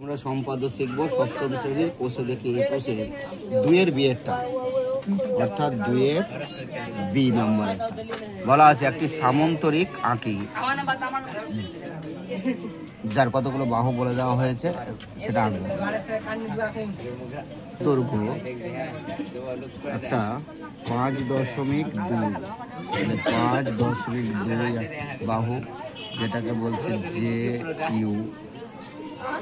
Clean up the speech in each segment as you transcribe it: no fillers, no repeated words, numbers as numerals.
আমরা সম্পাদ্য শিখবো সপ্তম শ্রেণীর কোষে দেখি এই কোষে 2-এর বিয়েরটা অর্থাৎ 2-এর বি নাম্বার একটা বলা আছে একটি সামন্তরিক আঁকি যার কতগুলো বাহু বলে দেওয়া হয়েছে সেটা আঁকবো। দৈর্ঘ্য একটা 5.2 মানে 5.2 বাহু যেটাকে বলছে যে ইউ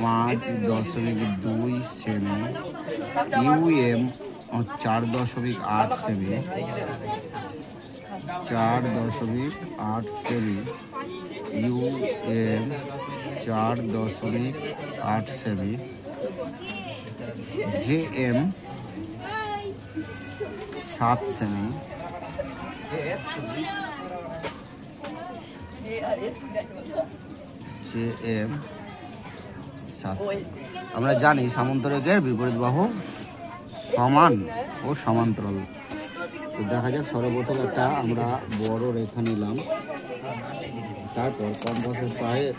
5.2 সেমি, ইউএম 4.8 সেমি, 4.8 সেমি, ইউএম 4.8 সেমি, জেএম 7 সেমি, জেএম 7। আমরা জানি সামান্তরিকের বিপরীত বাহু সমান ও সমান্তরাল। তো দেখা যাক সর্বপ্রথম একটা আমরা বড় রেখা নিলাম, তারপর কম্পাসের সাহায্যে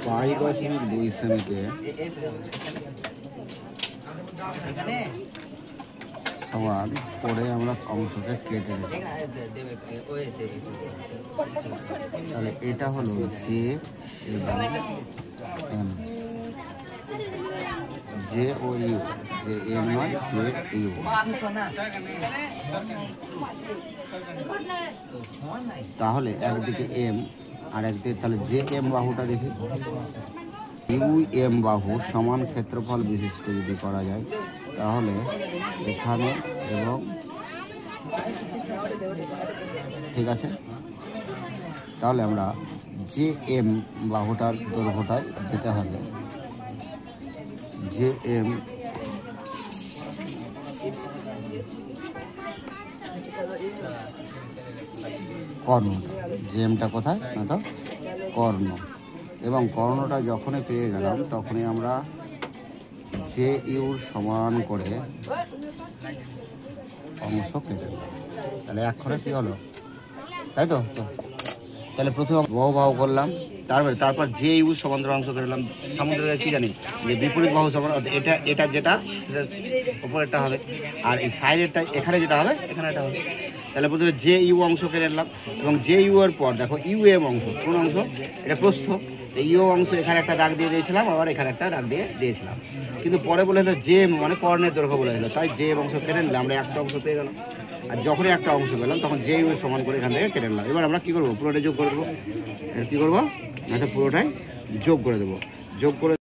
5.2 সেমিকে সমান করে আমরা অংশকে কেটে নেব। তাহলে এটা হলো জে এবং এম, জে ও ইউ, যে এম নয় জে ইউ। তাহলে একদিকে এম আর একদিকে তাহলে জে এম বাহুটা দেখি, ইউ এম বাহু সমান ক্ষেত্রফল বিশিষ্ট যদি করা যায় তাহলে এখানে এবং ঠিক আছে। তাহলে আমরা জে এম বাহুটার দৈর্ঘ্যটায় যেতে হবে, জে এম কর্ণ, জে এমটা কোথায় না তো কর্ণ, এবং কর্ণটা যখনই পেয়ে গেলাম তখনই আমরা জে ইউর সমান করে অংশ কেটে দিলাম। তাহলে এক করে কি হলো, তাই তো? তাহলে প্রথমে বাহু করলাম, তারপর যে ইউ সমান্তরাল অংশ কেটে দিলাম। সামুদ্রিক কি জানি যে বিপরীত বাহু সমান, এটা যেটা সেটা উপরেরটা হবে, আর এই সাইডেরটা এখানে যেটা হবে এখানে এটা হবে। তাহলে প্রথমে যে ইউ অংশ কেটে নিলাম এবং যে ইউ এর পর দেখো ইউ এম অংশ, কোন অংশ এটা প্রস্থ, ইউ অংশ এখানে একটা দাগ দিয়ে দিয়েছিলাম, আবার এখানে একটা দাগ দিয়ে দিয়েছিলাম, কিন্তু পরে বলে হলো জে মানে কর্ণের দৈর্ঘ্য বলে দিল, তাই যে অংশ কেটে নিলাম, আমরা একটা অংশ পেয়ে গেলাম। আর যখনই একটা অংশ পেলাম তখন যে ইউ সমান করে এখান থেকে কেটে নিলাম। এবার আমরা কী করবো, পুরোটাই যোগ করে দেবো। কী করবো, এটা পুরোটাই যোগ করে দেবো। যোগ করে